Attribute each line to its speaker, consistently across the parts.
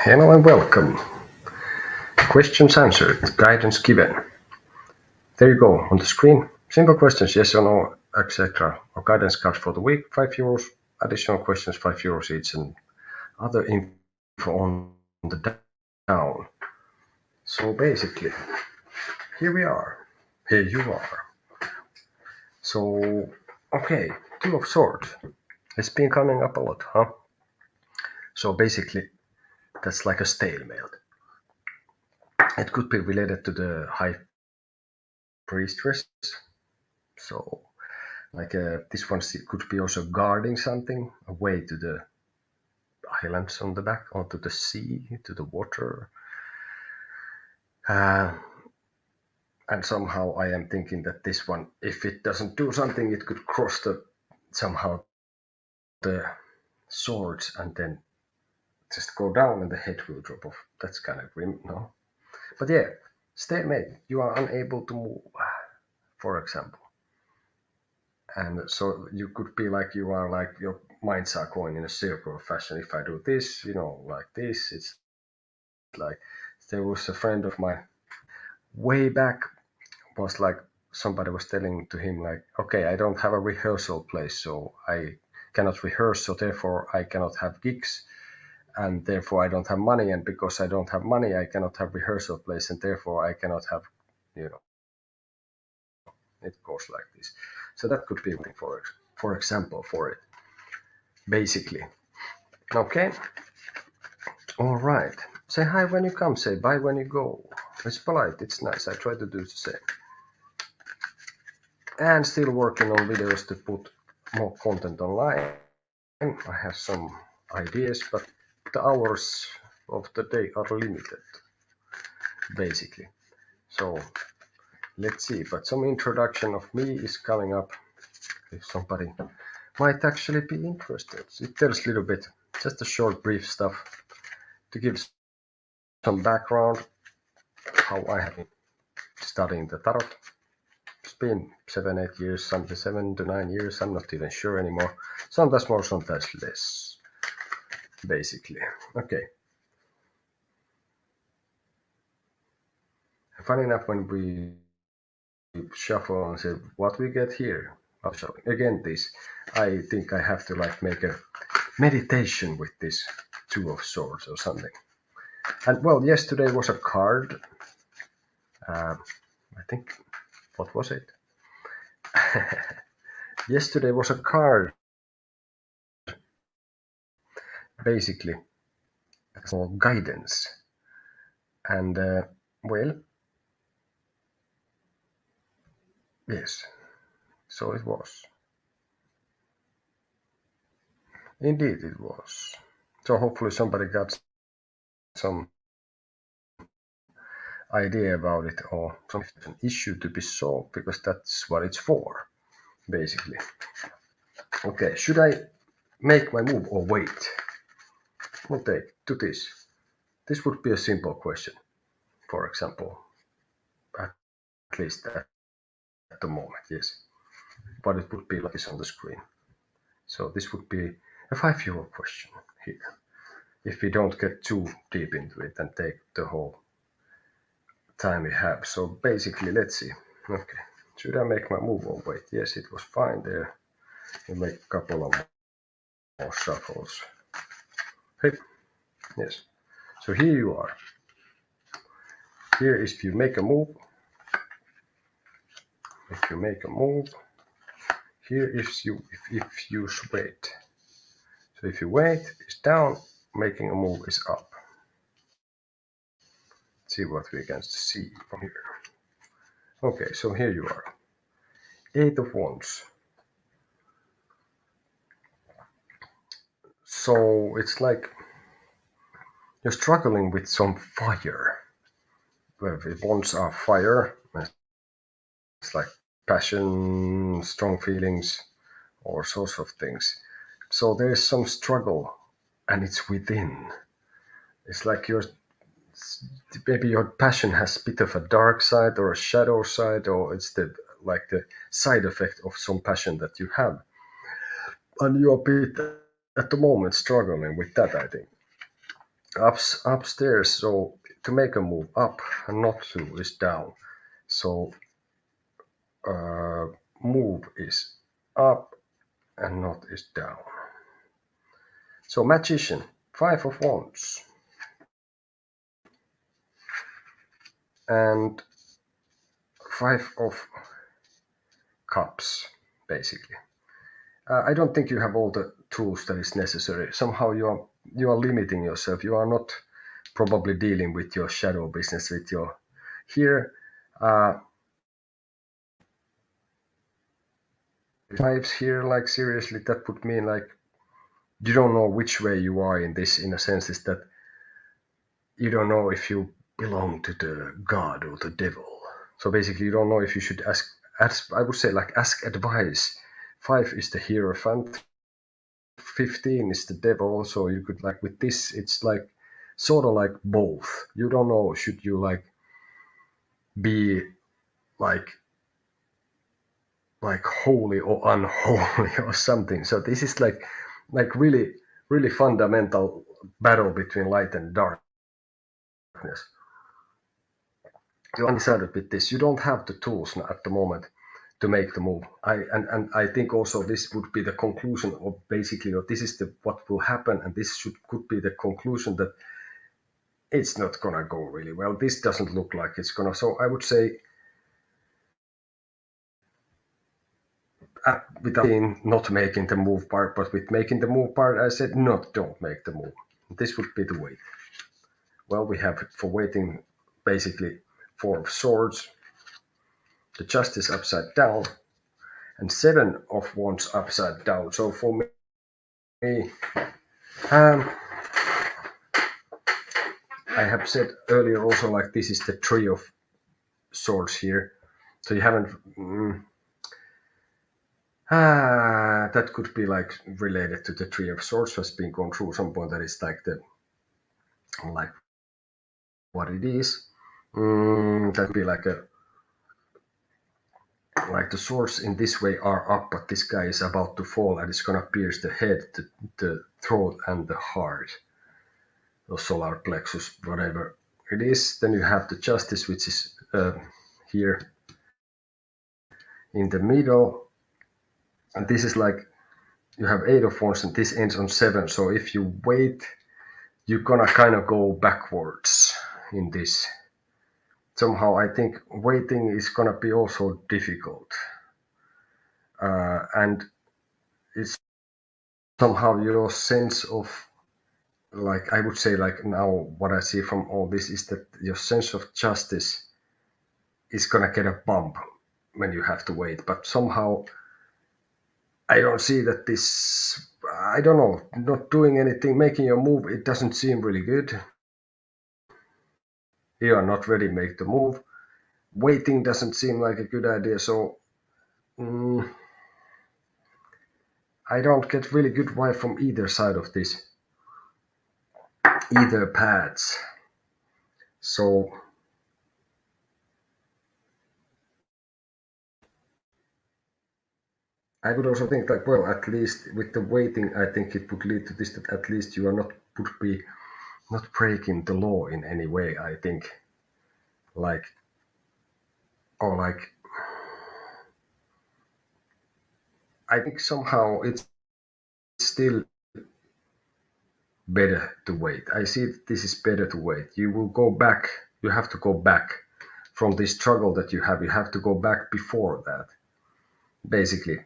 Speaker 1: Hello and welcome. Questions answered, guidance given. There you go on the screen. Simple questions, yes or no, etc. Or guidance cards for the week, €5. Additional questions, €5 each, and other info on the down. So basically, here we are. Here you are. So, okay, Two of Swords. It's been coming up a lot, huh? So basically, that's like a stalemate. It could be related to the High Priestess. So, like this one could be also guarding something away to the islands on the back, or to the sea, to the water. And somehow I am thinking that this one, if it doesn't do something, it could cross somehow the swords and then just go down and the head will drop off. That's kind of grim, no? But yeah, stalemate. You are unable to move, for example. And so you could be like, you are like, your minds are going in a circular fashion. If I do this, like this, it's like, there was a friend of mine way back, was like, somebody was telling to him like, okay, I don't have a rehearsal place, so I cannot rehearse, so therefore I cannot have gigs, and therefore I don't have money, and because I don't have money, I cannot have rehearsal place, and therefore I cannot have, it goes like this. So that could be for example for it, basically. Okay. All right. Say hi when you come, say bye when you go. It's polite, it's nice. I try to do the same. And still working on videos to put more content online. I have some ideas, but the hours of the day are limited, basically. So let's see. But some introduction of me is coming up. If somebody might actually be interested, it tells a little bit, just a short, brief stuff to give some background how I have been studying the tarot. It's been 7-8 years, something 7 to 9 years, I'm not even sure anymore. Sometimes more, sometimes less, basically. Okay. Funny enough, when we shuffle and say what we get here, again this, I think I have to like make a meditation with this Two of Swords or something. And well, yesterday was a card. I think, what was it? Yesterday was a card, basically, for guidance. And well, yes, so it was. Indeed, it was. So hopefully somebody got some idea about it, or some issue to be solved, because that's what it's for, basically. Okay, should I make my move or wait? We'll take to this. This would be a simple question, for example, at least at the moment, yes. But it would be like this on the screen. So this would be a €5 question here, if we don't get too deep into it and take the whole time we have. So basically, let's see. Okay, should I make my move or wait? Yes, it was fine there. We make a couple of more shuffles. Hey, yes. So here you are. Here is if you make a move. If you make a move, here if you wait. So if you wait, it's down. Making a move is up. Let's see what we can see from here. Okay, so here you are. 8 of Wands. So it's like you're struggling with some fire. Well, the Wands are fire. It's like passion, strong feelings, all sorts of things. So there's some struggle, and it's within. It's like maybe your passion has a bit of a dark side or a shadow side, or it's the side effect of some passion that you have, and you're a bit at the moment struggling with that, I think. upstairs. So to make a move up and not to is down. So move is up and not is down. So magician, 5 of Wands, and 5 of Cups, basically. I don't think you have all the tools that is necessary. Somehow you are limiting yourself. You are not probably dealing with your shadow business with your here. Fives here, like seriously, that would mean like you don't know which way you are in this. In a sense, is that you don't know if you belong to the god or the devil. So basically, you don't know if you should ask. I would say like ask advice. 5 is the Hierophant. 15 is the devil, so you could like with this it's like sort of like both. You don't know should you like be like holy or unholy or something. So this is like really fundamental battle between light and darkness. You're undecided with this. You don't have the tools at the moment to make the move. I think also this would be the conclusion of basically, or this is what will happen, and this could be the conclusion that it's not gonna go really well. This doesn't look like it's gonna. So I would say, without not making the move part, but with making the move part, I said don't make the move. This would be the wait. Well, we have for waiting basically 4 of Swords, the Justice upside down, and 7 of Wands upside down. So for me, I have said earlier also like this is the 3 of Swords here. So you haven't. That could be like related to the 3 of Swords has been gone through some point that is like what it is. That'd be like the swords in this way are up, but this guy is about to fall and it's gonna pierce the head, the throat, and the heart, or solar plexus, whatever it is. Then you have the Justice, which is here in the middle, and this is like you have 8 of Wands, and this ends on 7. So if you wait, you're gonna kind of go backwards in this. Somehow I think waiting is gonna be also difficult, and it's somehow your sense of like I would say like now what I see from all this is that your sense of justice is gonna get a bump when you have to wait, but somehow I don't see that this, I don't know, not doing anything, making your move, it doesn't seem really good. You are not ready to make the move. Waiting doesn't seem like a good idea, so I don't get really good vibe from either side of this, either paths. So I would also think like, well, at least with the waiting, I think it would lead to this that at least you are not would be not breaking the law in any way. I think, like, or like, I think somehow it's still better to wait. I see this is better to wait. You will go back. You have to go back from this struggle that you have. You have to go back before that, basically,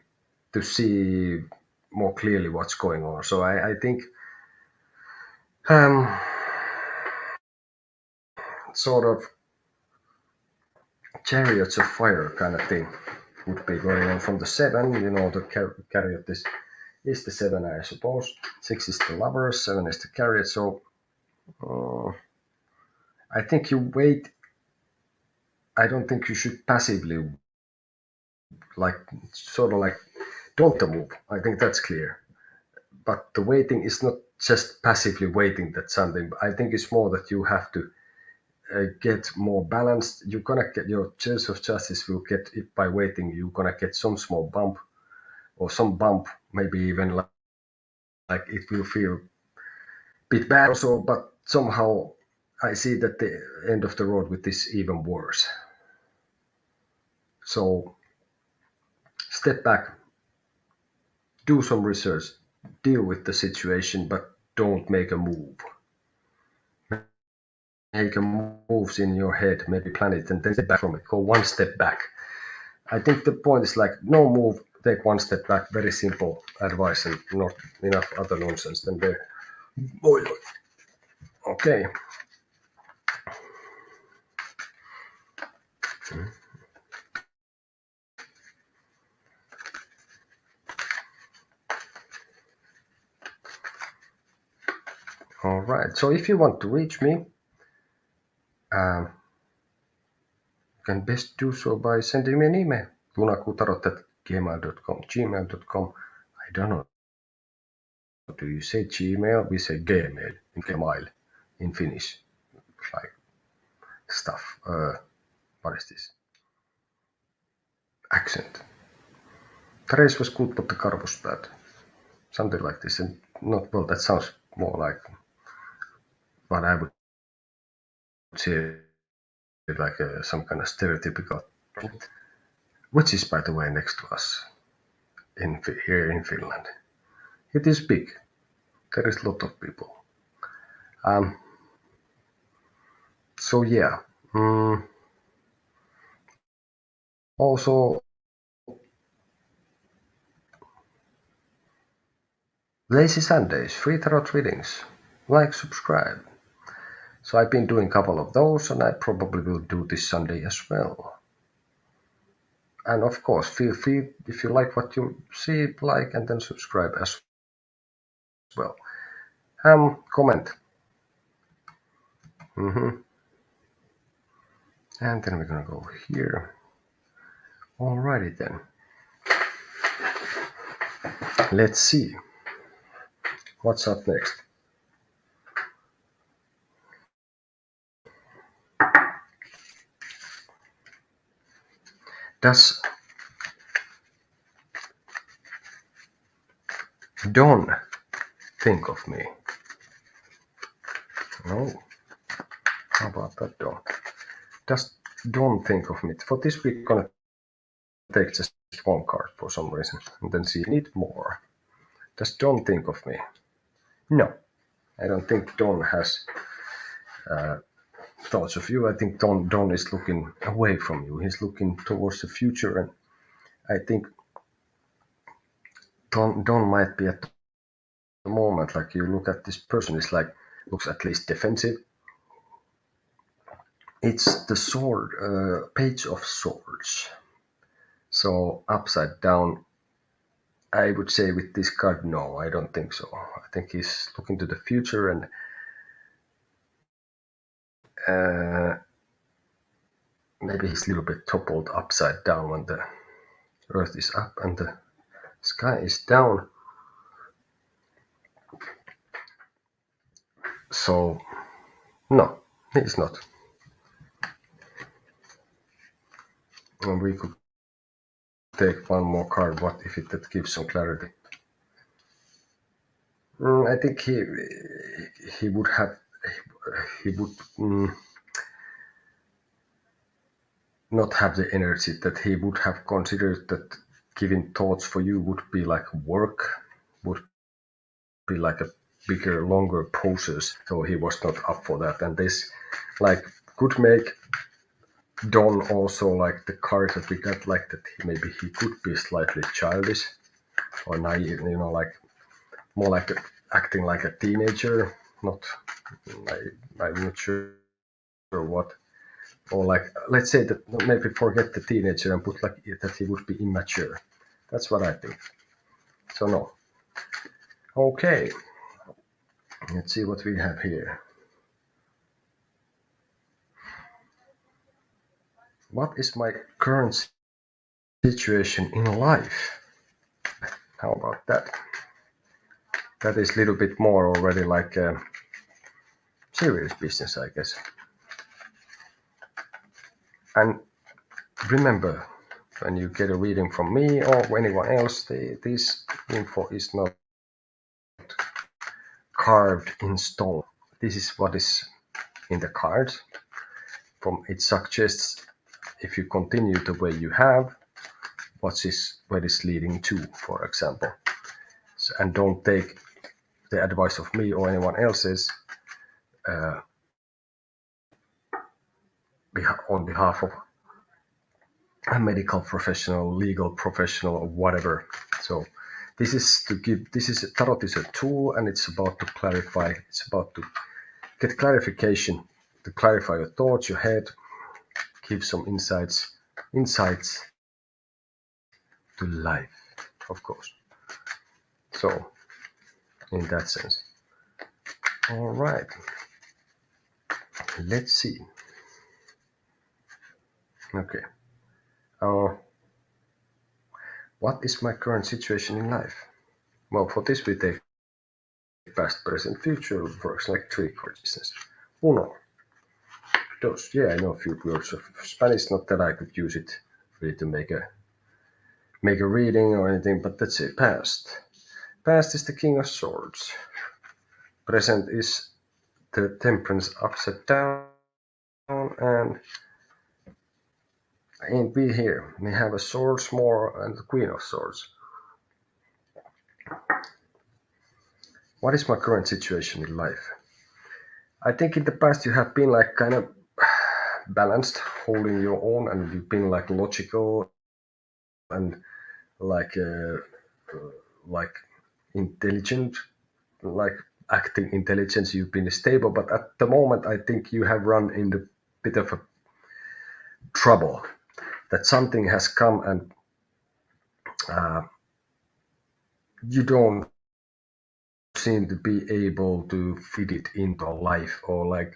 Speaker 1: to see more clearly what's going on. So I think sort of Chariots of Fire kind of thing would be going on from the 7. You know, the chariot is the 7, I suppose. 6 is the Lovers, 7 is the Chariot. So I think you wait. I don't think you should passively like sort of like don't move. I think that's clear. But the waiting is not just passively waiting that something. I think it's more that you have to get more balanced. You're gonna get your chance of justice will get it by waiting. You're gonna get some small bump or some maybe even like it will feel a bit bad also, but somehow I see that the end of the road with this even worse. So step back, do some research, deal with the situation, but don't make a move. Make a moves in your head, maybe plan it, and then step back from it. Go one step back. I think the point is like no move, take one step back. Very simple advice and not enough other nonsense than there. Okay. All right. So if you want to reach me, you can best do so by sending me an email. lunakutarot@gmail.com. Gmail.com. I don't know. Do you say Gmail? We say Gmail in Finnish. Like stuff. What is this? Accent. Therese was good, but the car was bad. Something like this. And not well, that sounds more like what I would say like some kind of stereotypical, which is by the way next to us here in Finland. It is big. There is a lot of people. So yeah. Also, Lazy Sundays, free tarot readings. Like, subscribe. So I've been doing a couple of those, and I probably will do this Sunday as well. And of course, feel free if you like what you see, like and then subscribe as well. Comment. And then we're gonna go here. Alrighty then. Let's see what's up next. Does Dawn think of me? No. How about that, Dawn? Does Dawn think of me? For this week, gonna take just one card for some reason, and then see need more. Does Dawn think of me? No, I don't think Dawn has thoughts of you. I think Dawn is looking away from you. He's looking towards the future, and I think Dawn might be at the moment, like you look at this person, it's like looks at least defensive. It's the sword, Page of Swords. So upside down, I would say with this card, no, I don't think so. I think he's looking to the future, and maybe he's a little bit toppled upside down when the earth is up and the sky is down. So, no, he's not. And we could take one more card. What if it that gives some clarity? I think he would not have the energy that he would have considered that giving thoughts for you would be like work, would be like a bigger, longer process. So he was not up for that. And this like could make Dawn also like the card that we got, like that maybe he could be slightly childish or naive, like more like acting like a teenager, not I'm not sure what, or like let's say that maybe forget the teenager and put like that he would be immature. That's what I think. So no. Okay, let's see what we have here. What is my current situation in life? How about that? That is a little bit more already like serious business, I guess. And remember, when you get a reading from me or anyone else, this info is not carved in stone. this is what is in the cards. It suggests, if you continue the way you have, where it's leading to, for example. So, and don't take the advice of me or anyone else's on behalf of a medical professional, legal professional, or whatever. So this is tarot is a tool, and it's about to clarify. It's about to get clarification, to clarify your thoughts, your head, give some insights to life, of course. So in that sense. All right. Let's see. Okay. What is my current situation in life? Well, for this we take past, present, future. Works like three chord business. Uno. Dos. Yeah, I know a few words of Spanish. Not that I could use it really to make a reading or anything, but let's say past. Past is the King of Swords. Present is the Temperance upside down, and ain't we here? We have a Swords more and the Queen of Swords. What is my current situation in life? I think in the past you have been like kind of balanced, holding your own, and you've been like logical and like intelligent, like acting intelligence. You've been stable, but at the moment I think you have run into a bit of a trouble. That something has come and you don't seem to be able to fit it into life, or like,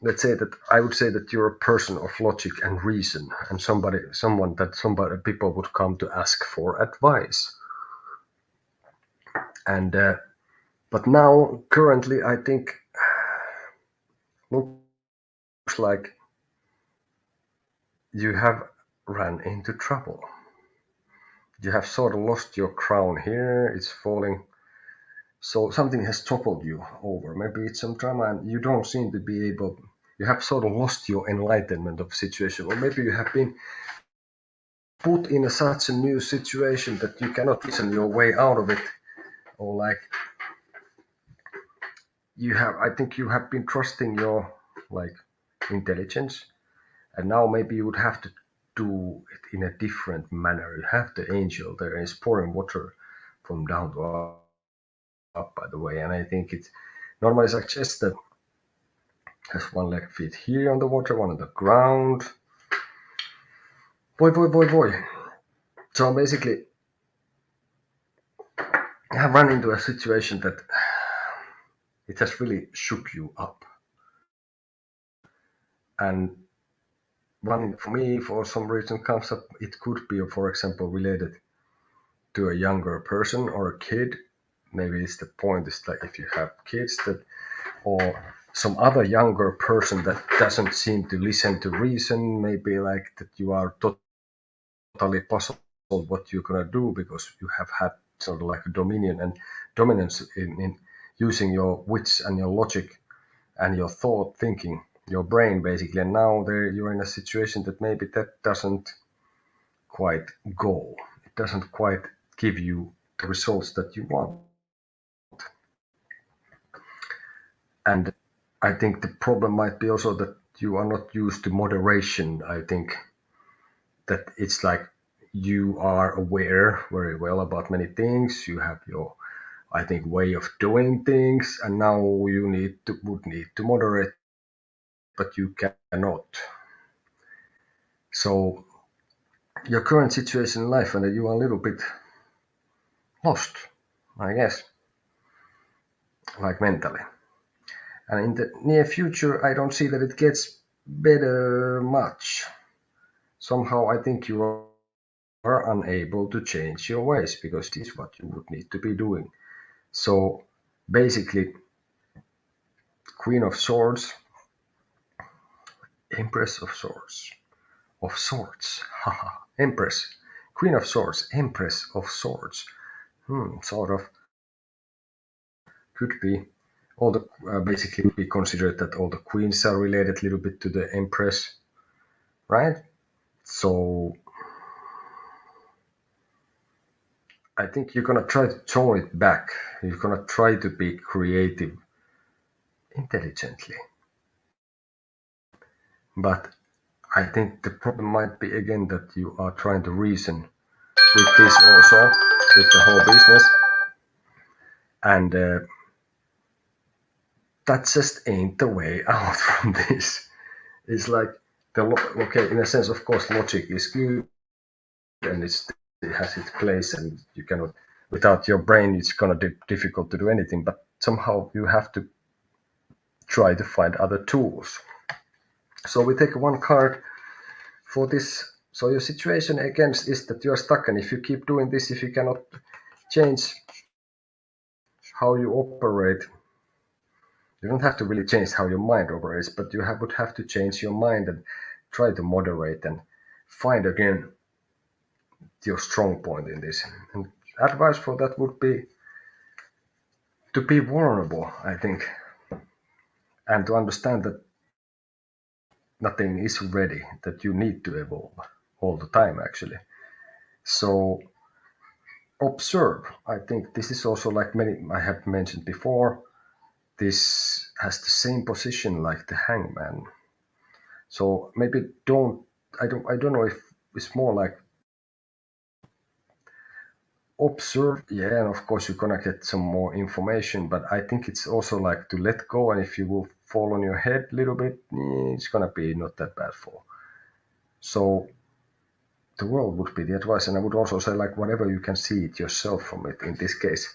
Speaker 1: let's say that I would say that you're a person of logic and reason, and someone people would come to ask for advice. And but now currently I think looks like you have ran into trouble. You have sort of lost your crown here, it's falling. So something has toppled you over. Maybe it's some drama and you don't seem to be able, you have sort of lost your enlightenment of situation. Or maybe you have been put in such a new situation that you cannot reason your way out of it. Or like, I think you have been trusting your like intelligence, and now maybe you would have to do it in a different manner. You have the angel there and it's pouring water from down to up, by the way, and I think it normally suggests that has one leg feet here on the water, one on the ground. Boy. So basically, I have run into a situation that it has really shook you up. And one for me, for some reason, comes up. It could be, for example, related to a younger person or a kid. Maybe it's the point is like if you have kids that, or some other younger person that doesn't seem to listen to reason. Maybe like that you are totally puzzled what you're gonna do because you have had sort of like a dominance in using your wits and your logic and your thought thinking, your brain basically. And now you're in a situation that maybe that doesn't quite go. It doesn't quite give you the results that you want. And I think the problem might be also that you are not used to moderation. I think that it's like you are aware very well about many things. You have your, I think, way of doing things, and now you would need to moderate, but you cannot. So your current situation in life, and you are a little bit lost, I guess, like mentally. And in the near future, I don't see that it gets better much. Somehow I think you are unable to change your ways because this is what you would need to be doing. So basically, Queen of Swords, Empress of Swords, haha, Empress, Queen of Swords, Empress of Swords, sort of, could be all the basically we consider that all the queens are related a little bit to the empress, right? So I think you're gonna try to tone it back. You're gonna try to be creative intelligently. But I think the problem might be again that you are trying to reason with this also, with the whole business. And that just ain't the way out from this. It's like okay, in a sense, of course, logic is good and it has its place, and you cannot, without your brain, it's gonna be difficult to do anything. But somehow you have to try to find other tools. So we take one card for this. So your situation again is that you're stuck, and if you keep doing this, if you cannot change how you operate, you don't have to really change how your mind operates, but you would have to change your mind and try to moderate and find again your strong point in this. And advice for that would be to be vulnerable, I think, and to understand that nothing is ready, that you need to evolve all the time, actually. So observe. I think this is also like many I have mentioned before. This has the same position like the hangman. So maybe I don't know if it's more like observe, yeah, and of course you're gonna get some more information, but I think it's also like to let go, and if you will fall on your head a little bit, it's gonna be not that bad for. So the world would be the advice, and I would also say like whatever you can see it yourself from it in this case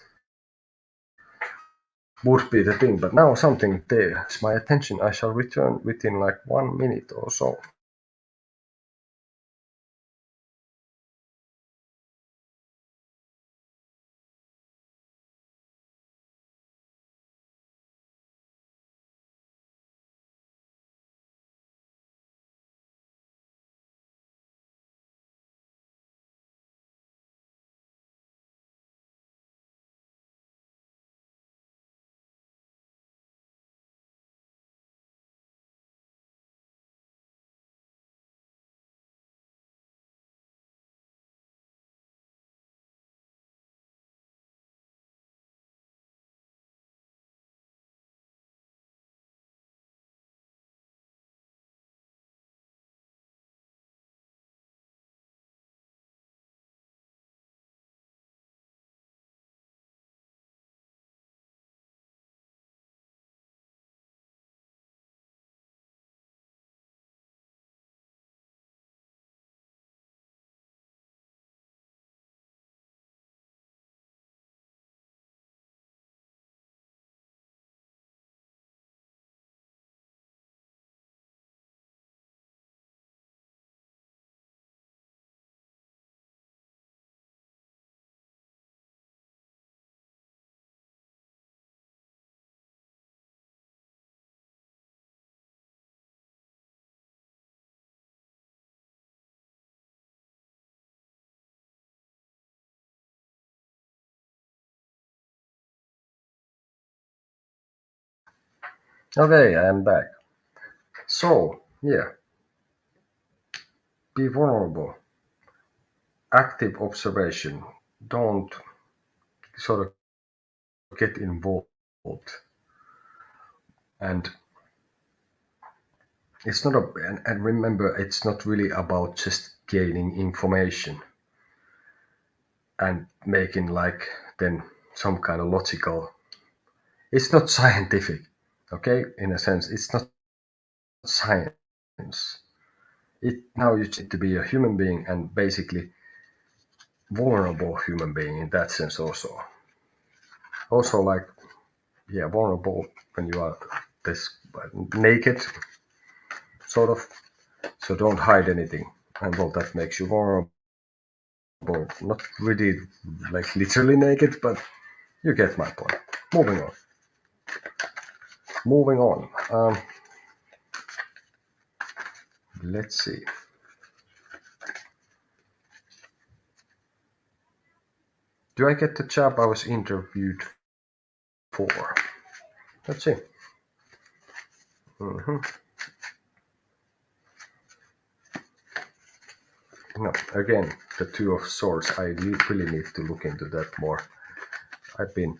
Speaker 1: would be the thing. But now something there is my attention. I shall return within like 1 minute or so. Okay, I am back. So yeah, be vulnerable, active observation. Don't sort of get involved, and it's not and remember, it's not really about just gaining information and making like then some kind of logical. It's not scientific, okay, in a sense it's not science. It now you need to be a human being, and basically vulnerable human being in that sense also like, yeah, vulnerable when you are this naked sort of. So don't hide anything, and well, that makes you vulnerable. Not really like literally naked, but you get my point. Moving on. Moving on. Let's see. Do I get the job I was interviewed for? Let's see. Mm-hmm. No, again, the Two of Swords. I really need to look into that more. I've been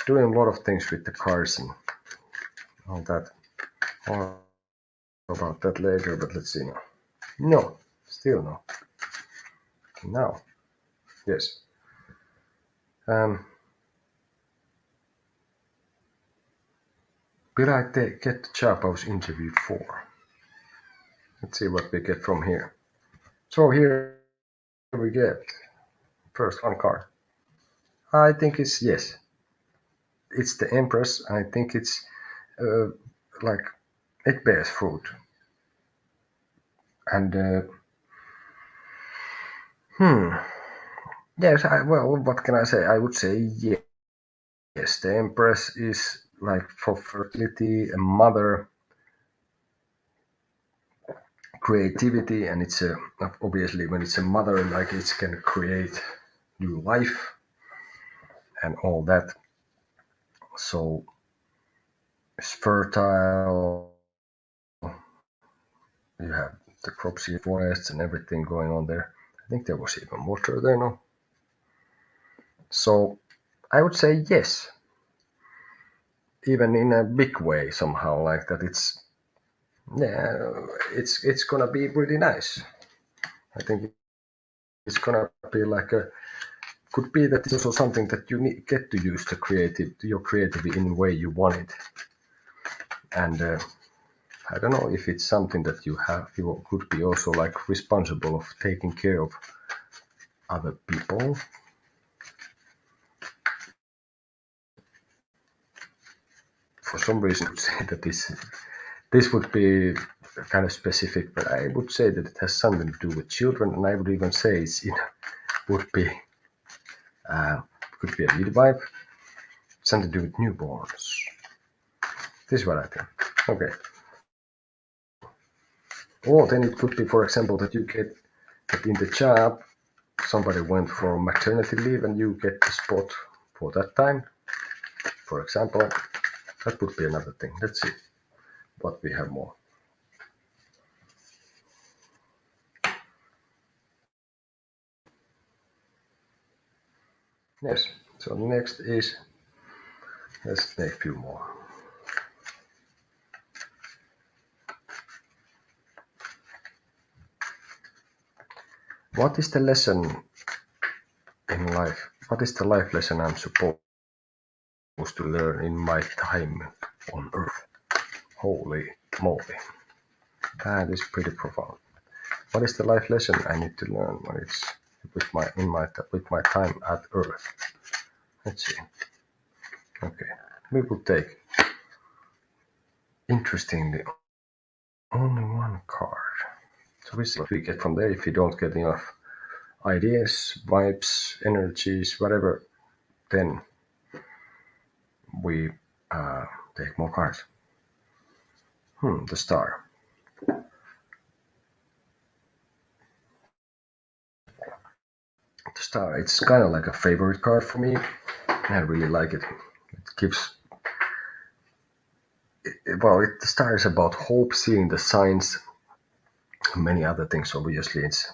Speaker 1: doing a lot of things with the cards and all that. More about that later, but let's see now. No, still no. Now, yes. Will I get the job I was interviewed for? Let's see what we get from here. So here we get first one card. I think it's yes. It's the Empress. I think it's like it bears fruit. And yes. Well, what can I say? I would say yes. Yes, the Empress is like for fertility, a mother, creativity, and it's a obviously when it's a mother, like it can create new life and all that. So it's fertile. You have the crop seed forests and everything going on there. I think there was even water there now. So I would say yes, even in a big way somehow, like that. It's gonna be really nice. I think it's gonna be like a could be that it's also something that you get to use your creativity in the way you want it. And I don't know if it's something that you could be also like responsible of taking care of other people. For some reason, I would say that this would be kind of specific, but I would say that it has something to do with children, and I would even say would be could be a midwife, something to do with newborns. This is what I think. Okay. Or then it could be, for example, that you get that in the job somebody went for maternity leave and you get the spot for that time. For example, that would be another thing. Let's see what we have more. Yes, so next is, let's make a few more. What is the lesson in life? What is the life lesson I'm supposed to learn in my time on Earth? Holy moly, that is pretty profound. What is the life lesson I need to learn when it's with my time at Earth? Let's see. Okay, we will take, interestingly, only one card. So we see what we get from there. If you don't get enough ideas, vibes, energies, whatever, then we take more cards. The Star. The Star, it's kind of like a favorite card for me. I really like it. It gives, the Star is about hope, seeing the signs, many other things. Obviously, it's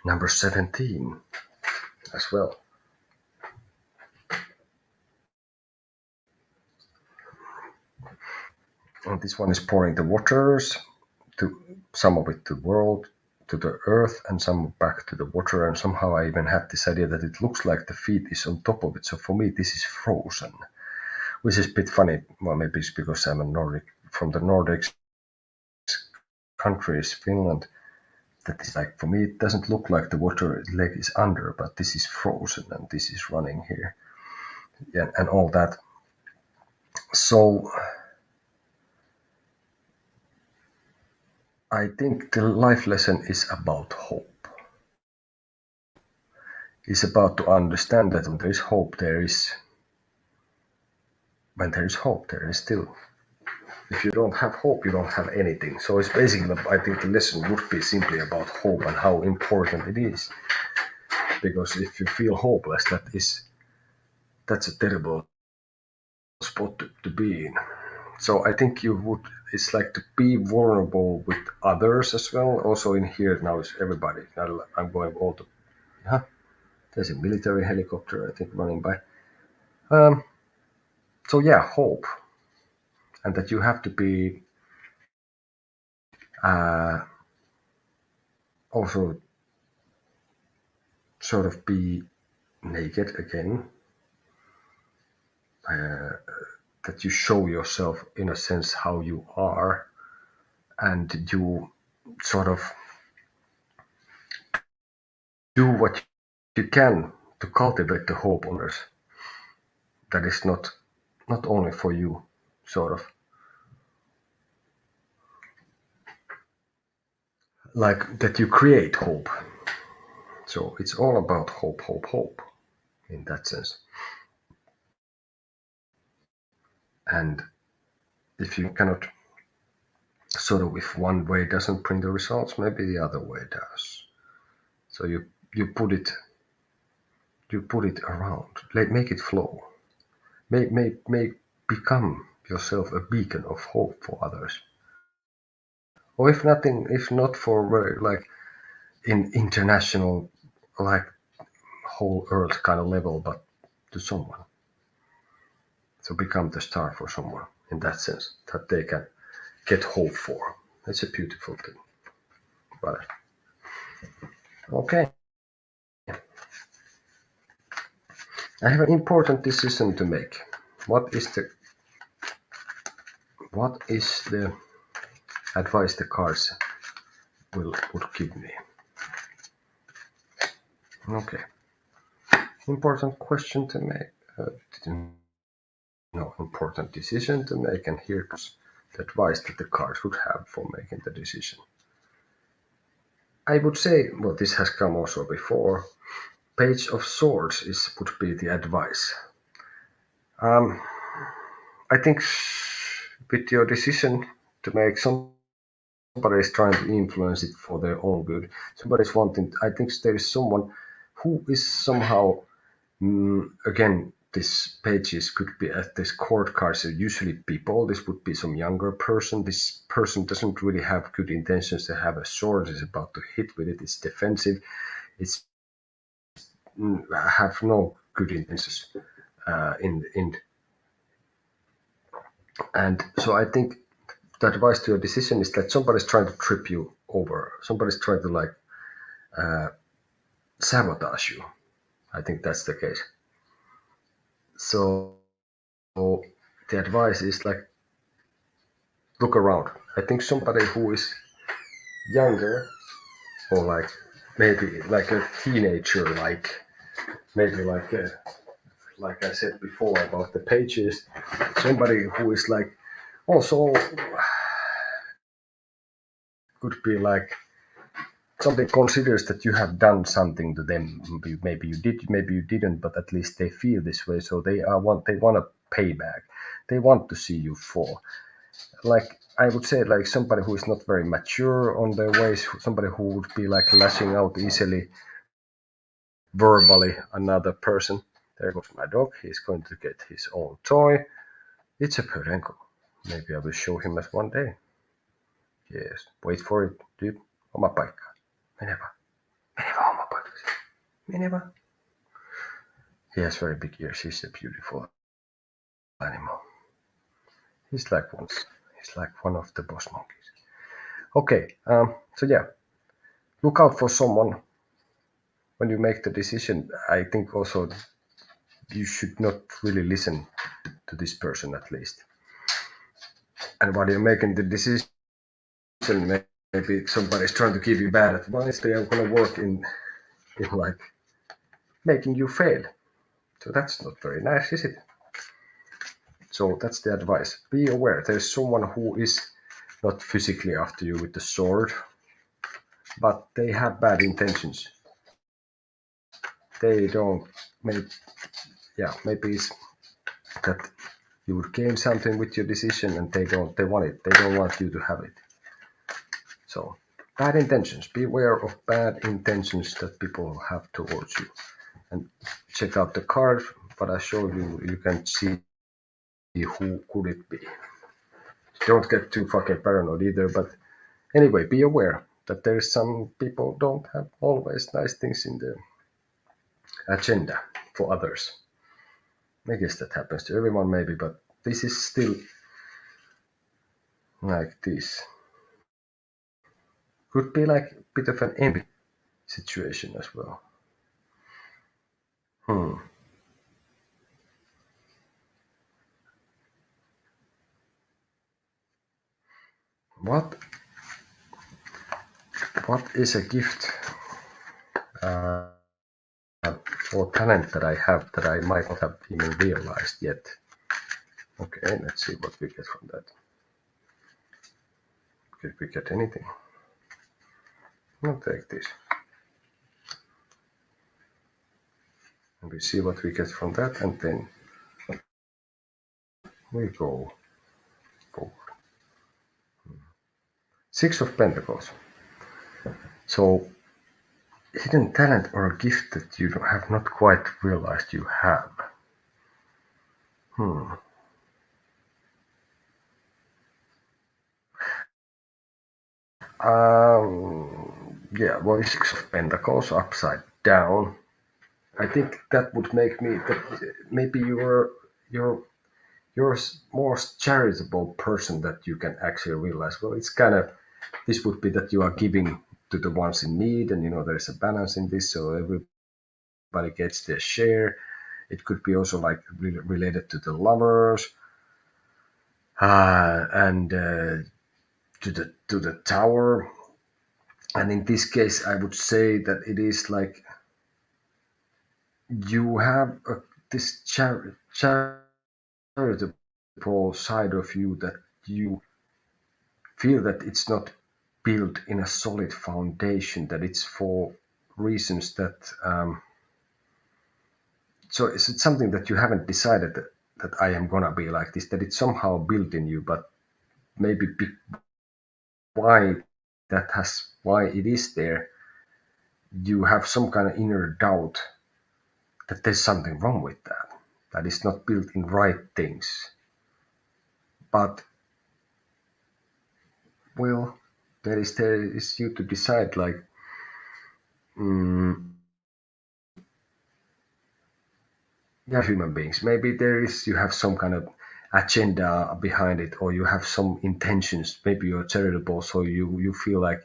Speaker 1: number 17 as well. And this one is pouring the waters, to some of it to the world, to the earth, and some back to the water. And somehow I even had this idea that it looks like the feet is on top of it. So for me, this is frozen, which is a bit funny. Well, maybe it's because I'm a Nordic, from the Nordics countries, Finland. That is like, for me, it doesn't look like the water leg is under, but this is frozen and this is running here, and all that. So I think the life lesson is about hope. It's about to understand that when there is hope, when there is hope, there is still. If you don't have hope, you don't have anything. So it's basically, I think the lesson would be simply about hope and how important it is. Because if you feel hopeless, that's a terrible spot to be in. So I think it's like to be vulnerable with others as well. Also in here now is everybody. I'm going all to, there's a military helicopter, I think, running by. So yeah, hope. And that you have to be also sort of be naked again. That you show yourself in a sense how you are, and you sort of do what you can to cultivate the hope on others. That is not only for you, sort of like that you create hope. So it's all about hope in that sense. And if you cannot sort of, if one way doesn't bring the results, maybe the other way does. So you put it around, make it flow, make become yourself a beacon of hope for others. Or if not for like in international, like whole earth kind of level, but to someone. So become the star for someone in that sense, that they can get hope for. That's a beautiful thing. But okay, I have an important decision to make. What is the advice the cards would give me? Okay, important question to make. No, important decision to make, and here comes the advice that the cards would have for making the decision. I would say, well, this has come also before. Page of Swords would be the advice. I think with your decision to make, somebody is trying to influence it for their own good. Somebody's wanting. I think there is someone who is somehow, again, these pages could be at this court cards are usually people. This would be some younger person. This person doesn't really have good intentions to have a sword. Is about to hit with it. It's defensive. It's have no good intentions in. And so I think the advice to your decision is that somebody's trying to trip you over. Somebody's trying to like sabotage you. I think that's the case. So the advice is like, look around. I think somebody who is younger, or like maybe like a teenager, like maybe like I said before about the pages, somebody who is like also could be like somebody considers that you have done something to them. Maybe you did, maybe you didn't, but at least they feel this way. So they want to pay back. They want to see you fall. Like I would say, like somebody who is not very mature on their ways, somebody who would be like lashing out easily, verbally, another person. There goes my dog. He's going to get his own toy. It's a Perenko. Maybe I will show him as one day. Yes, wait for it, dude. Oma paikka. Mene vaan. Mene vaan oma paikka. Mene vaan. He has very big ears. He's a beautiful animal. He's like one of the boss monkeys. Okay, so yeah, look out for someone when you make the decision. I think also you should not really listen to this person at least. And while you're making the decision, maybe somebody's trying to give you bad advice. They are going to work in like making you fail. So that's not very nice, is it? So that's the advice. Be aware. There's someone who is not physically after you with the sword, but they have bad intentions. They don't. Maybe it's that you would gain something with your decision, and they don't. They want it. They don't want you to have it. So bad intentions. Beware of bad intentions that people have towards you. And check out the card. What I showed you. You can see who could it be. Don't get too fucking paranoid either, but anyway, be aware that there's some people don't have always nice things in the agenda for others. I guess that happens to everyone maybe, but this is still like this. Could be like a bit of an envy situation as well. What is a gift or talent that I have that I might not have even realized yet? Okay, let's see what we get from that. Could we get anything? I'll take this. And we see what we get from that, and then we go forward. Six of Pentacles. So, hidden talent or a gift that you have not quite realized you have. Yeah, well, Six of Pentacles upside down. I think that would make me that maybe you're a more charitable person that you can actually realize. Well, it's kind of this would be that you are giving to the ones in need, and there's a balance in this, so everybody gets their share. It could be also like related to the lovers, and to the tower. And in this case, I would say that it is like you have this charitable side of you that you feel that it's not built in a solid foundation, that it's for reasons that so it's something that you haven't decided that I am gonna be like this, that it's somehow built in you, but maybe why it is there, you have some kind of inner doubt that there's something wrong with that is not built in right things. But well, there is you to decide, like yeah, human beings, maybe you have some kind of agenda behind it, or you have some intentions. Maybe you're charitable, so you feel like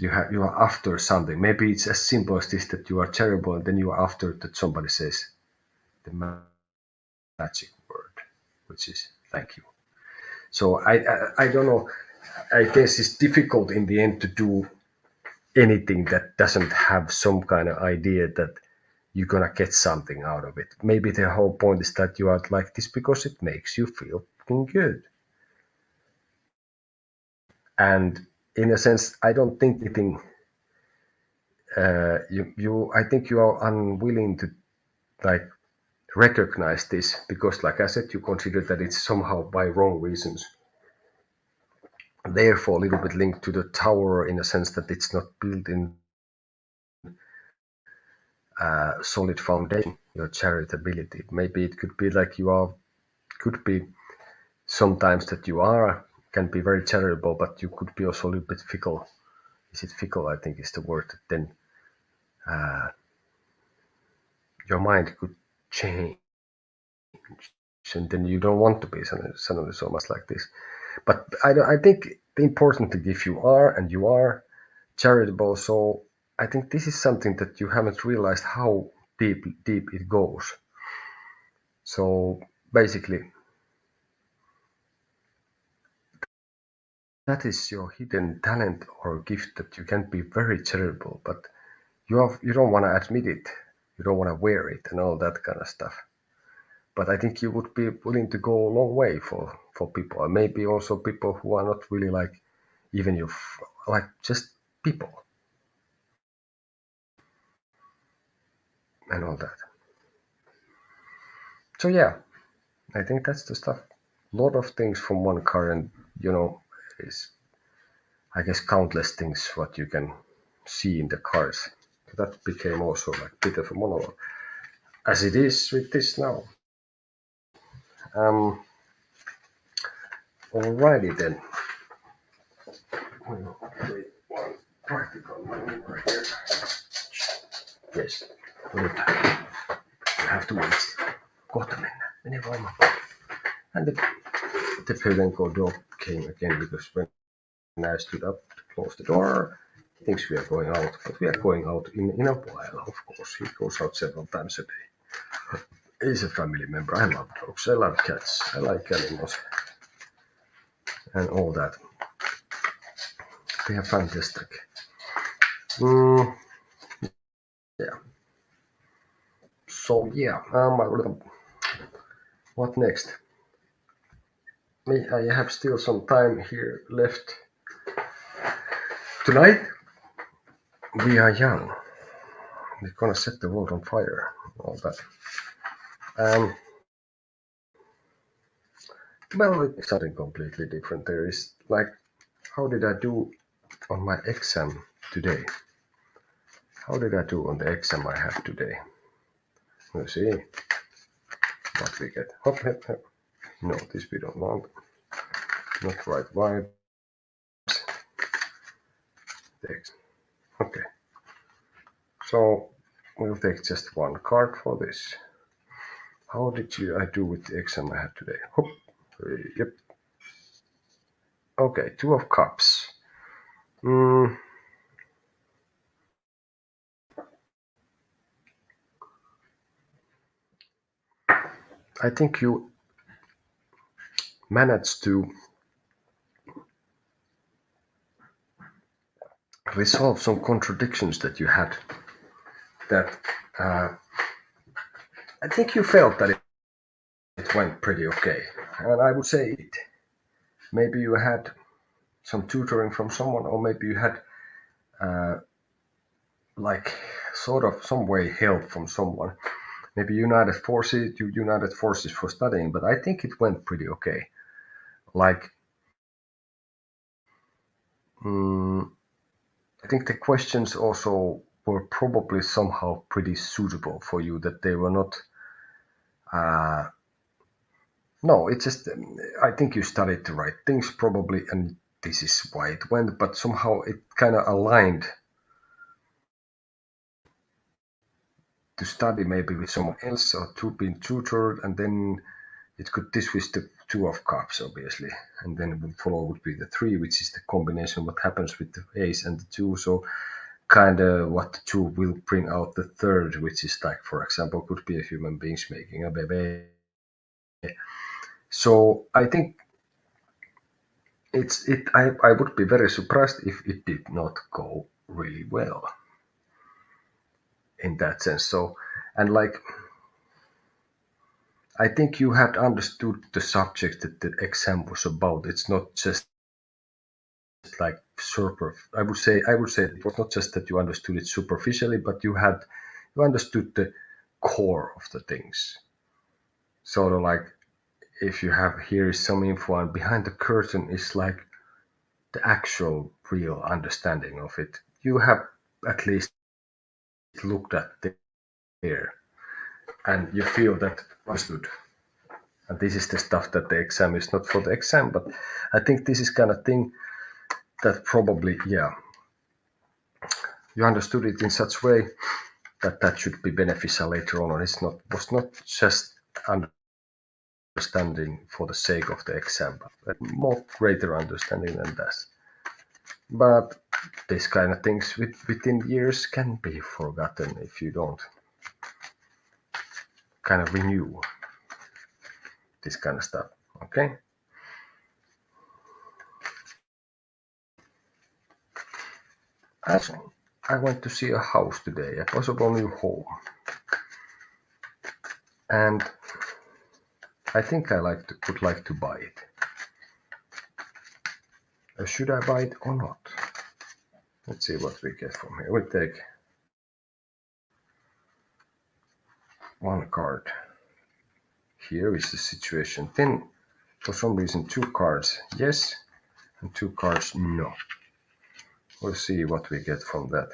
Speaker 1: you are after something. Maybe it's as simple as this, that you are charitable and then you are after that somebody says the magic word, which is thank you. So I don't know, I guess it's difficult in the end to do anything that doesn't have some kind of idea that you're gonna get something out of it. Maybe the whole point is that you are like this because it makes you feel good. And in a sense, I don't think anything. I think you are unwilling to like recognize this because, like I said, you consider that it's somehow by wrong reasons. Therefore, a little bit linked to the tower in a sense that it's not built in solid foundation, your charitability. Maybe it could be like could be sometimes that can be very charitable, but you could be also a little bit fickle. Is it fickle? I think is the word. Then your mind could change, and then you don't want to be suddenly so much like this. But I think the important thing, if you are charitable, so I think this is something that you haven't realized how deep it goes. So basically, that is your hidden talent or gift, that you can be very charitable, but you don't want to admit it, you don't want to wear it and all that kind of stuff. But I think you would be willing to go a long way for people, and maybe also people who are not really like even your like just people and all that. So yeah, I think that's the stuff. A lot of things from one card, and is I guess countless things what you can see in the cards. That became also like a bit of a monologue, as it is with this now. Alrighty then. We'll play one practical maneuver here. Yes. Nyt. You have to wait. Kohta mennään. Mene voimaan. And the Pylenko dog came again because when I stood up to close the door, he thinks we are going out, but we are going out in a while, of course. He goes out several times a day. He's a family member. I love dogs. I love cats. I like animals. And all that. They are fantastic. Yeah. So yeah, what next? I have still some time here left. Tonight, we are young. We're gonna set the world on fire. All that. Well, it's something completely different. There is like, how did I do on my exam today? How did I do on the exam I have today? We'll see what we get. Hop, hop, hop. No, this we don't want. Not right vibes. Okay. So we'll take just one card for this. How did I do with the exam I had today? Hop. Yep. Okay, 2 of Cups. I think you managed to resolve some contradictions that you had. That I think you felt that it went pretty okay, and I would say it. Maybe you had some tutoring from someone, or maybe you had like sort of some way help from someone. Maybe you united forces for studying, but I think it went pretty okay. Like, I think the questions also were probably somehow pretty suitable for you, that they were not. No, it's just, I think you studied the right things probably, and this is why it went, but somehow it kind of aligned to study maybe with someone else or to be tutored, and then it could, this was the 2 of Cups, obviously, and then would follow would be the 3, which is the combination what happens with the ace and the 2. So kind of what the 2 will bring out the 3rd, which is like, for example, could be a human beings making a baby. So I think I would be very surprised if it did not go really well in that sense. So, and like, I think you had understood the subject that the exam was about. It's not just like I would say it was not just that you understood it superficially, but you understood the core of the things. Sort of like, if you have here is some info, and behind the curtain is like the actual real understanding of it. You have at least looked at there, and you feel that understood. And this is the stuff that the exam is not for the exam, but I think this is kind of thing that probably, yeah, you understood it in such way that should be beneficial later on. And was not just understanding for the sake of the exam, but more greater understanding than that. But these kind of things within years can be forgotten if you don't kind of renew this kind of stuff. Okay. Also, I went to see a house today, a possible new home, and I think I would like to buy it. Should I buy it or not? Let's see what we get from here. We'll take one card. Here is the situation. Then, for some reason, 2 cards yes, and 2 cards no. We'll see what we get from that.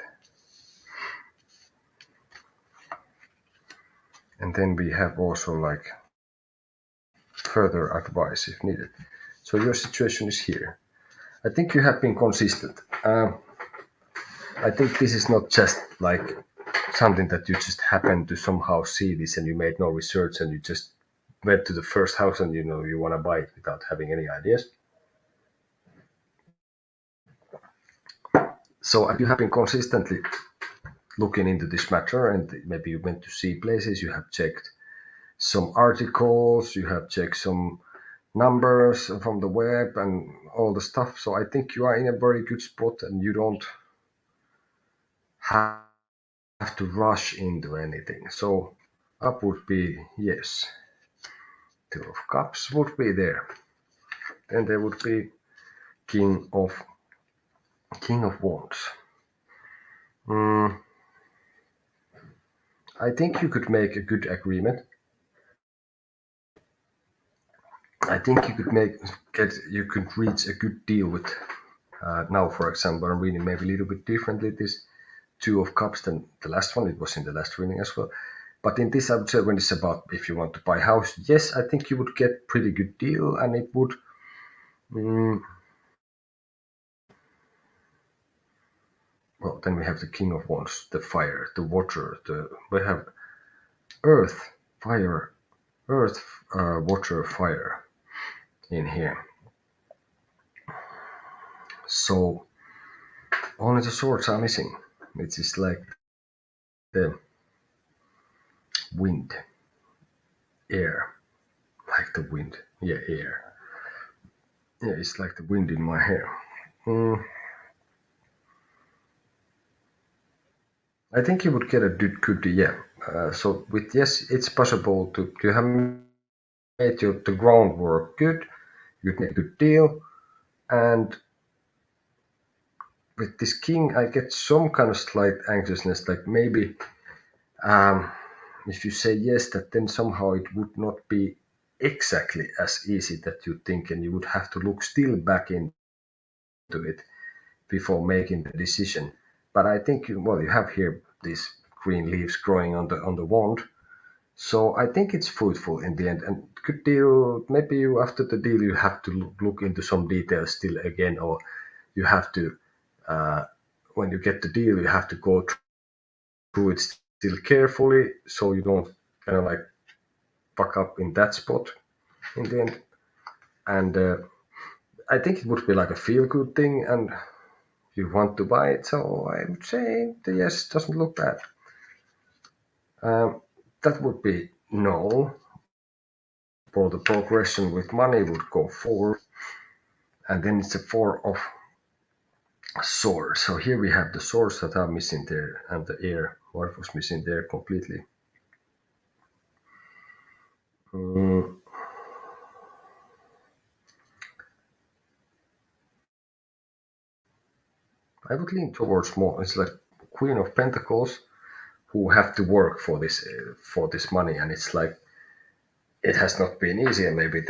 Speaker 1: And then we have also like further advice if needed. So your situation is here. I think you have been consistent. I think this is not just like something that you just happened to somehow see this and you made no research and you just went to the first house and you want to buy it without having any ideas. So you have been consistently looking into this matter, and maybe you went to see places, you have checked some articles, you have checked some numbers from the web and all the stuff. So I think you are in a very good spot and you don't have to rush into anything. So up would be yes. Two of Cups would be there. Then there would be King of Wands. I think you could make a good agreement. I think you could reach a good deal with now, for example, I'm reading maybe a little bit differently this Two of Cups than the last one. It was in the last reading as well. But in this, I would say when it's about if you want to buy a house, yes, I think you would get pretty good deal, and it would. Well, then we have the King of Wands, the fire, the water. We have earth, fire, water, fire in here. So only the swords are missing. It is like the wind, air, like the wind. Yeah, air. Yeah, it's like the wind in my hair. I think you would get a good deal. Yeah. So with yes, it's possible to have made the groundwork good. You'd make a good deal, and with this king, I get some kind of slight anxiousness, like maybe if you say yes, that then somehow it would not be exactly as easy that you think, and you would have to look still back into it before making the decision. But I think you have here these green leaves growing on the wand, so I think it's fruitful in the end. And good deal. Maybe you after the deal you have to look into some details still again, or you have to. When you get the deal, you have to go through it still carefully so you don't kind of like fuck up in that spot in the end. And I think it would be like a feel good thing, and you want to buy it. So I would say the yes doesn't look bad. That would be no. For the progression with money would go forward, and then it's a Four of Swords. So here we have the swords that are missing there, and the air. What was missing there completely? I would lean towards more. It's like Queen of Pentacles, who have to work for this money, and it's like it has not been easy, and maybe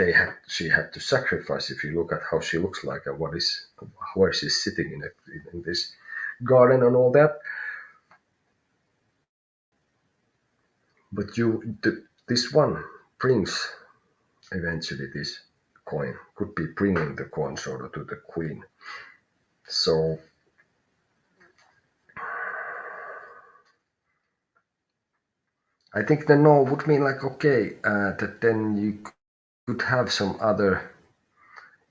Speaker 1: she had to sacrifice. If you look at how she looks like and where she's sitting in this garden and all that. But this one brings eventually this coin, could be bringing the coin sort of to the queen. So I think the no would mean like okay, that then you could have some other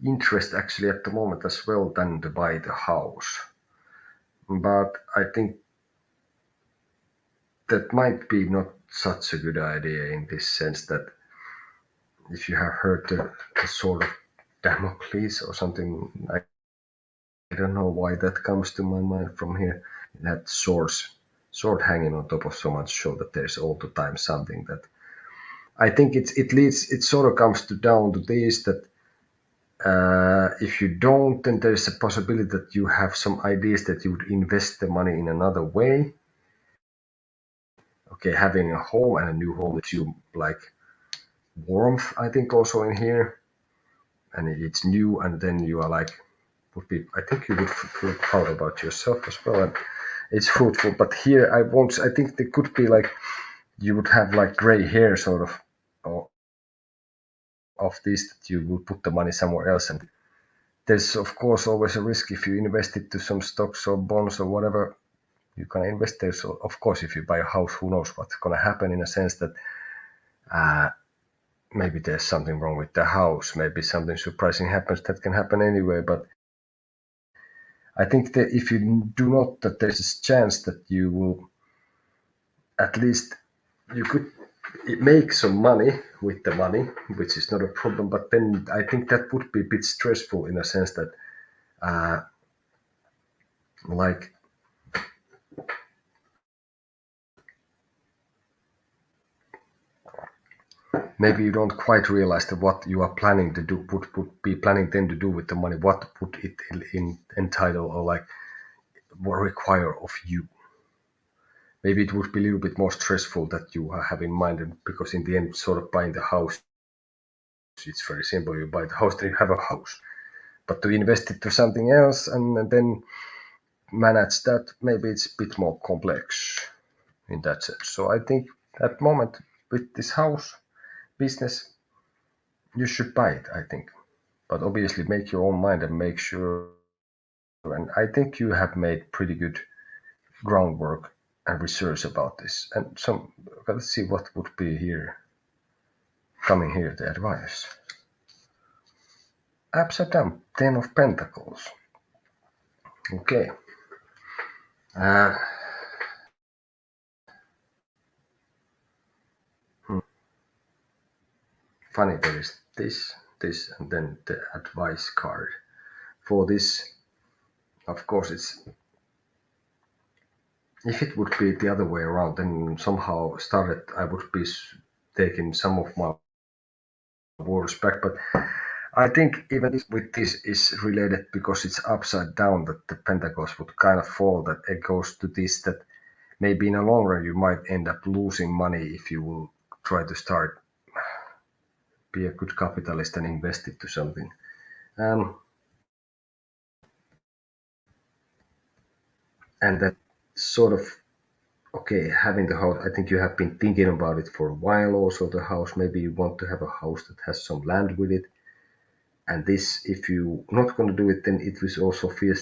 Speaker 1: interest actually at the moment as well than to buy the house. But I think that might be not such a good idea in this sense that if you have heard the sort of Damocles or something, I don't know why that comes to my mind from here. That sword hanging on top of someone's shoulder. There's all the time something that I think it sort of comes down to this that if you don't, then there's a possibility that you have some ideas that you would invest the money in another way. Okay, having a home and a new home that you like warmth, I think also in here, and it's new, and then you are like I think you would feel proud about yourself as well, and it's fruitful. But here I think there could be like you would have like gray hair sort of of this that you will put the money somewhere else. And there's of course always a risk if you invest it to some stocks or bonds or whatever you can invest there. So of course, if you buy a house, who knows what's going to happen, in a sense that maybe there's something wrong with the house, maybe something surprising happens. That can happen anyway. But I think that if you do not, that there's a chance that you will, at least you could make some money with the money, which is not a problem. But then I think that would be a bit stressful, in a sense that like maybe you don't quite realize that what you are planning to do, would be planning then to do with the money, what would it entitle, or like what require of you. Maybe it would be a little bit more stressful that you have in mind, because in the end, sort of buying the house, it's very simple. You buy the house, then you have a house. But to invest it to something else and then manage that, maybe it's a bit more complex in that sense. So I think at the moment with this house business, you should buy it, I think. But obviously make your own mind and make sure. And I think you have made pretty good groundwork and research about this. And let's see what would be here, coming here, the advice. Upside down, 10 of Pentacles. Okay. Funny, there is this, and then the advice card. For this, of course, if it would be the other way around, then somehow I would be taking some of my words back. But I think even with this is related, because it's upside down, that the Pentacles would kind of fall, that it goes to this, that maybe in the long run you might end up losing money if you will try to start, be a good capitalist and invest it to something. And that sort of, okay, having the house, I think you have been thinking about it for a while also, the house. Maybe you want to have a house that has some land with it. And this, if you not going to do it, then it will also feel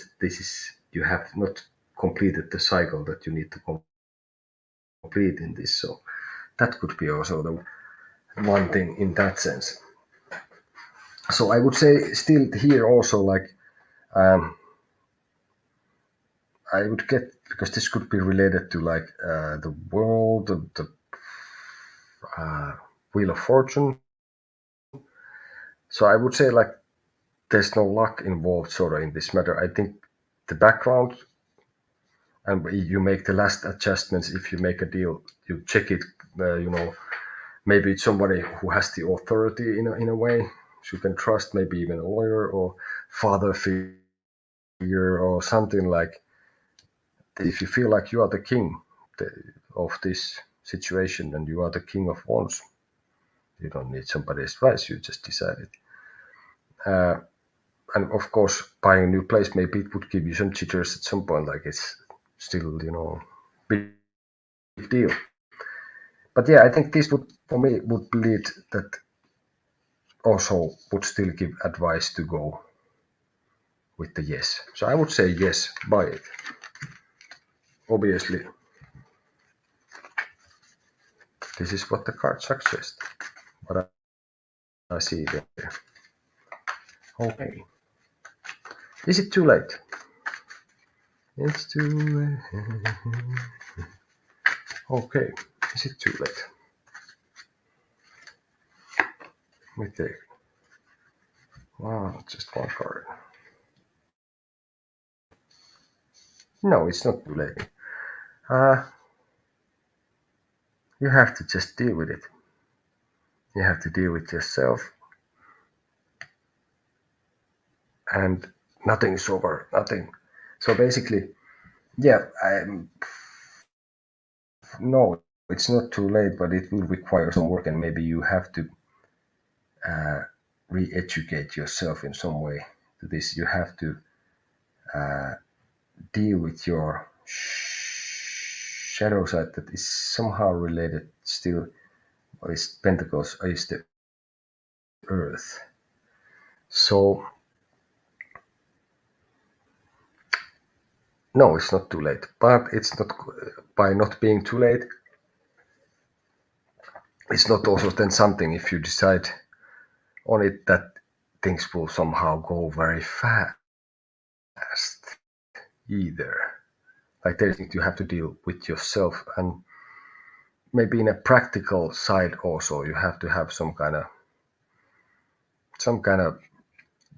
Speaker 1: you have not completed the cycle that you need to complete in this. So that could be also the one thing in that sense. So I would say still here also, like I would get, because this could be related to like the world, the Wheel of Fortune. So I would say like there's no luck involved sort of in this matter. I think the background, and you make the last adjustments. If you make a deal, you check it, maybe it's somebody who has the authority in a way, so you can trust, maybe even a lawyer or father figure or something. Like if you feel like you are the king of this situation and you are the king of wands, you don't need somebody's advice, you just decide it. And of course, buying a new place, maybe it would give you some jitters at some point, like it's still, big deal. But yeah, I think this would, for me, would lead that also would still give advice to go with the yes. So I would say yes, buy it. Obviously, this is what the card suggests. What I see there. Okay. Is it too late? It's too late. Okay. Is it too late? We take. Wow, just one card. No, it's not too late. You have to just deal with it. You have to deal with yourself. And nothing is over, nothing. So basically, yeah, no, it's not too late, but it will require some work, and maybe you have to re-educate yourself in some way to this. You have to deal with your shadow side that is somehow related still, or is Pentacles, or is the earth. So no, it's not too late, but it's not, by not being too late, it's not also then something, if you decide on it, that things will somehow go very fast either. Like there's things you have to deal with yourself, and maybe in a practical side also you have to have some kind of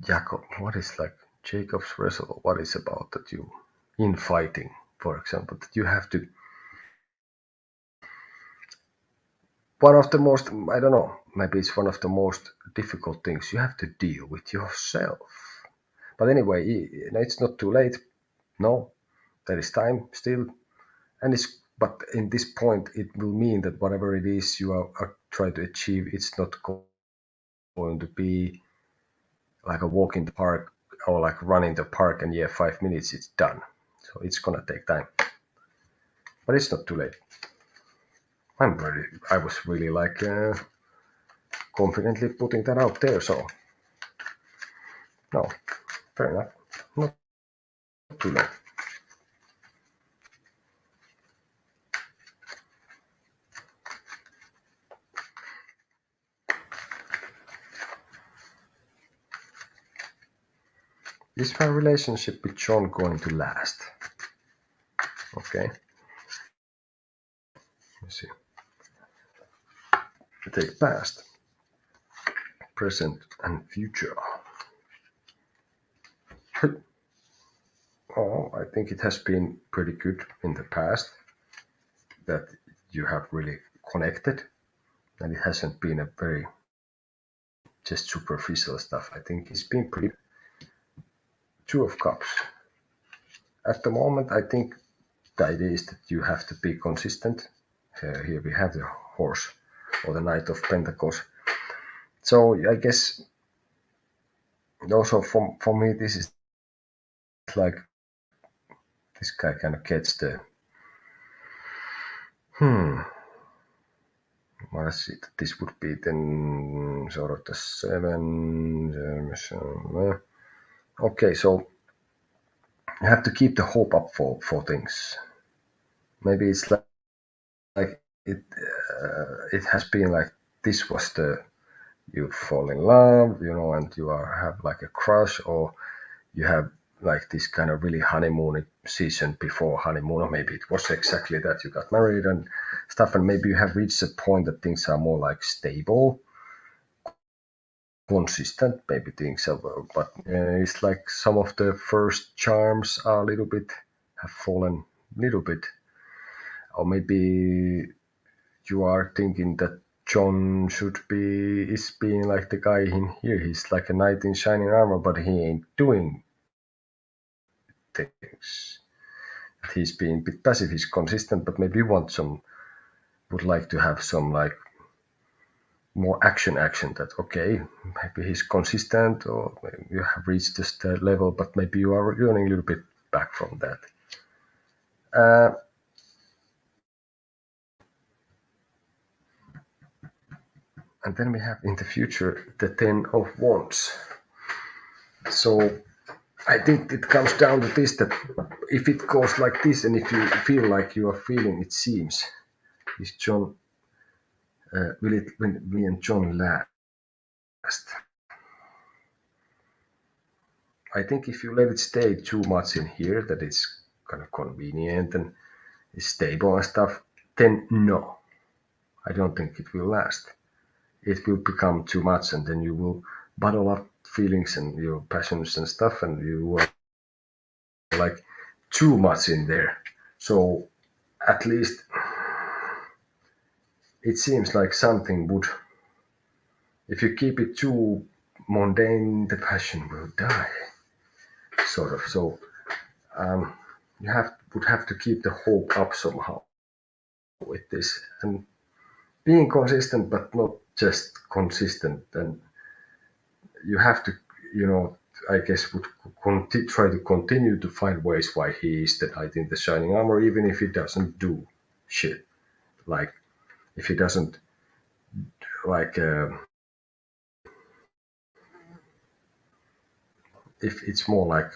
Speaker 1: Jacob, what is like Jacob's wrestle, what is about that you in fighting, for example, that you have to, one of the most, I don't know, maybe it's one of the most difficult things you have to deal with yourself. But anyway, it's not too late. No, there is time still, and it's, but in this point it will mean that whatever it is you are trying to achieve, it's not going to be like a walk in the park or like run in the park and 5 minutes it's done. So it's gonna take time, but it's not too late. I was really like confidently putting that out there. So no, fair enough, not too late. Is my relationship with John going to last? Okay. Let's see. Take past, present, and future. Oh, I think it has been pretty good in the past, that you have really connected, and it hasn't been a very just superficial stuff. I think it's been pretty. Two of Cups. At the moment, I think the idea is that you have to be consistent. Here we have the horse, or the Knight of Pentacles. So I guess also for me, this is like, this guy kind of gets the let's see, this would be then sort of the 7. Okay, so you have to keep the hope up for things. Maybe it's like it has been like, this was the, you fall in love, and you have like a crush, or you have like this kind of really honeymoon season before honeymoon, or maybe it was exactly that you got married and stuff, and maybe you have reached a point that things are more like stable, consistent, maybe things are, but it's like some of the first charms are a little bit, have fallen a little bit, or maybe you are thinking that John is being like the guy in here. He's like a knight in shining armor, but he ain't doing things. He's being a bit passive. He's consistent, but maybe you would like to have some like more action. That okay, maybe he's consistent, or maybe you have reached this level, but maybe you are running a little bit back from that. And then we have in the future the 10 of Wands. So I think it comes down to this, that if it goes like this, and if you feel like you are feeling, it seems, is John, will me and John last? I think if you let it stay too much in here, that it's kind of convenient and is stable and stuff, then no, I don't think it will last. It will become too much, and then you will bottle up feelings and your passions and stuff, and you will like too much in there. So at least it seems like something would, if you keep it too mundane, the passion will die, sort of. So you would have to keep the hope up somehow with this, and being consistent, but not just consistent. And you have to, I guess, would try to continue to find ways why he is the knight in the shining armor, even if he doesn't do shit. Like if he doesn't like if it's more like,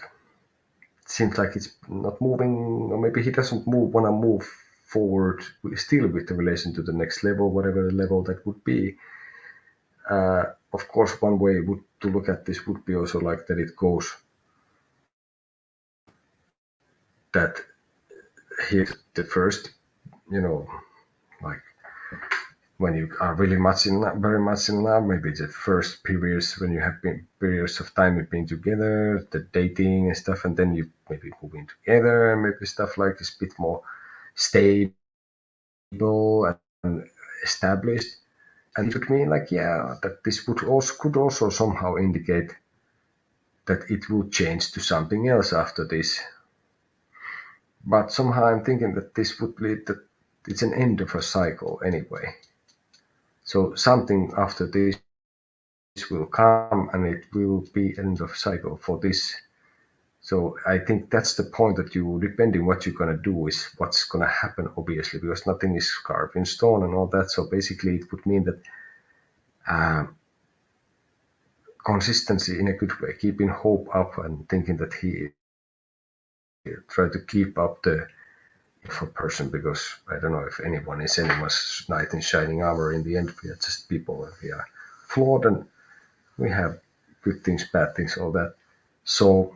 Speaker 1: it seems like it's not moving, or maybe he doesn't want to move forward still with the relation to the next level, whatever level that would be. Of course, one way to look at this would be also like that it goes that here's the first, like when you are really very much in love, maybe the first periods when you have been periods of time you've been together, the dating and stuff, and then you maybe move in together, and maybe stuff like is a bit more stable and established. And it would mean like, yeah, that this could also somehow indicate that it would change to something else after this. But somehow I'm thinking that this would lead that it's an end of a cycle anyway. So something after this will come, and it will be end of cycle for this. So I think that's the point, that you, depending what you're gonna do, is what's gonna happen, obviously, because nothing is carved in stone and all that. So basically, it would mean that consistency in a good way, keeping hope up and thinking that he try to keep up the for person, because I don't know if anyone is anyone's knight in shining armor. In the end, we are just people, and we are flawed, and we have good things, bad things, all that. So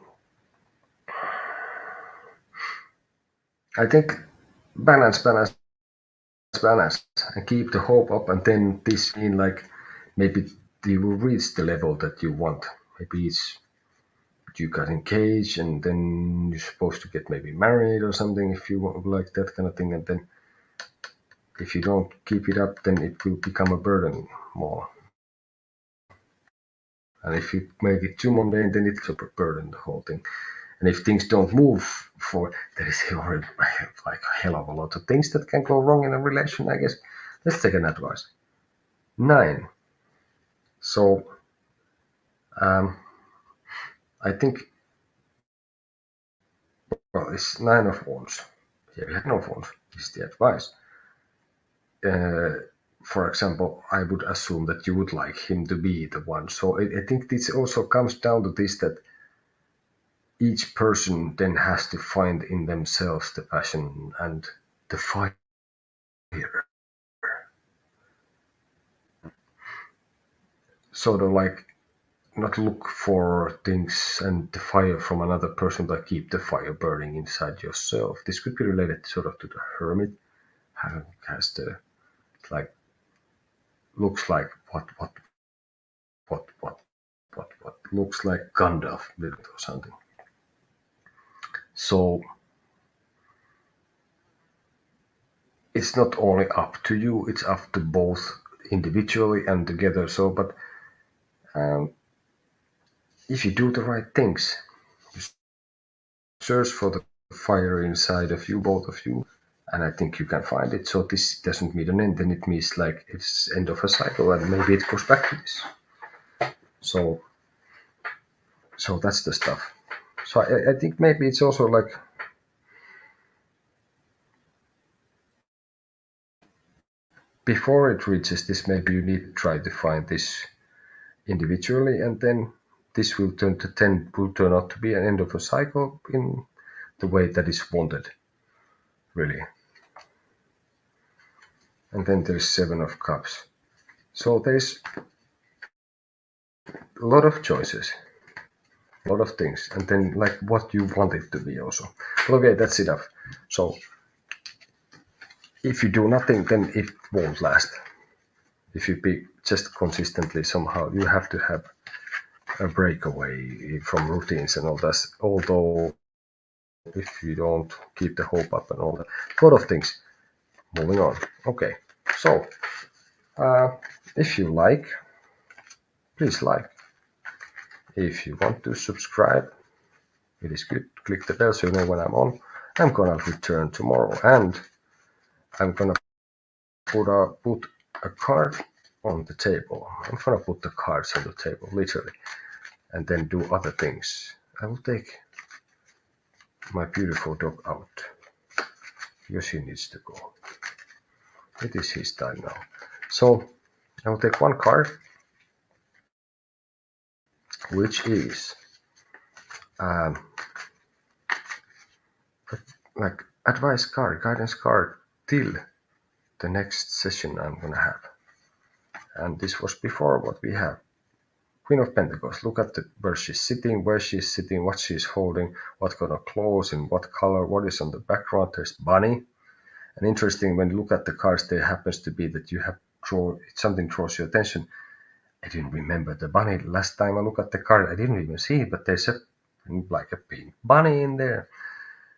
Speaker 1: I think balance, and keep the hope up, and then this mean like maybe you will reach the level that you want. Maybe it's you got engaged, and then you're supposed to get maybe married or something, if you want, like that kind of thing, and then if you don't keep it up, then it will become a burden more. And if you make it too mundane, then it's a burden, the whole thing. And if things don't move there is already like a hell of a lot of things that can go wrong in a relation, I guess. Let's take an advice. 9. So I think, well, it's 9 of wands. Here we have no wands. This is the advice. For example, I would assume that you would like him to be the one. So I think this also comes down to this, that each person then has to find in themselves the passion and the fire. Sort of like not look for things and the fire from another person, but keep the fire burning inside yourself. This could be related sort of to the hermit, has the like looks like what looks like Gandalf or something. So it's not only up to you, it's up to both individually and together. So, but if you do the right things, search for the fire inside of you, both of you, and I think you can find it. So this doesn't mean an end, then it means like it's end of a cycle, and maybe it goes back to this. So that's the stuff. So I think maybe it's also like before it reaches this, maybe you need to try to find this individually, and then this will turn out to be an end of a cycle in the way that is wanted, really. And then there's 7 of Cups. So there's a lot of choices, a lot of things, and then like what you want it to be also. But okay, that's enough. So if you do nothing, then it won't last. If you be just consistently somehow, you have to have a breakaway from routines and all that. Although if you don't keep the hope up and all that, a lot of things. Moving on. Okay, so if you like, please like. If you want to subscribe, it is good. Click the bell so you know when I'm on. I'm gonna return tomorrow, and I'm gonna put a card on the table. I'm gonna put the cards on the table, literally, and then do other things. I will take my beautiful dog out because he needs to go. It is his time now. So I will take one card, which is like advice card, guidance card till the next session I'm gonna have. And this was before what we have. Queen of Pentacles. Look at where she's sitting, what she's holding, what kind of clothes, in what color, what is on the background. There's bunny. And interesting, when you look at the cards, there happens to be that you have something draws your attention. I didn't remember the bunny. Last time I looked at the card, I didn't even see it, but there's like a pink bunny in there.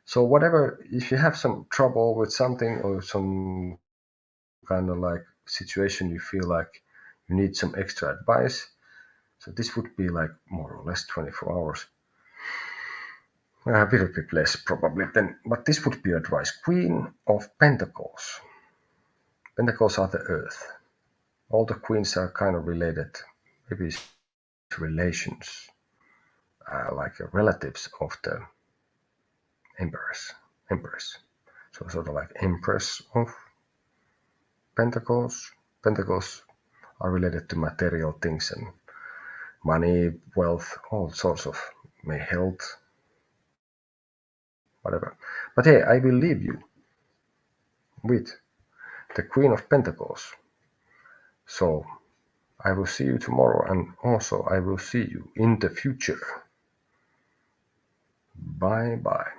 Speaker 1: So whatever, if you have some trouble with something or some kind of like situation, you feel like you need some extra advice. So this would be like more or less 24 hours. A little bit less probably then, but this would be advice. Queen of Pentacles. Pentacles are the earth. All the queens are kind of related. Maybe it's relations, like relatives of the Empress. So sort of like Empress of Pentacles. Pentacles are related to material things and money, wealth, all sorts of health, whatever. But hey, I will leave you with the Queen of Pentacles. So I will see you tomorrow, and also I will see you in the future. Bye bye.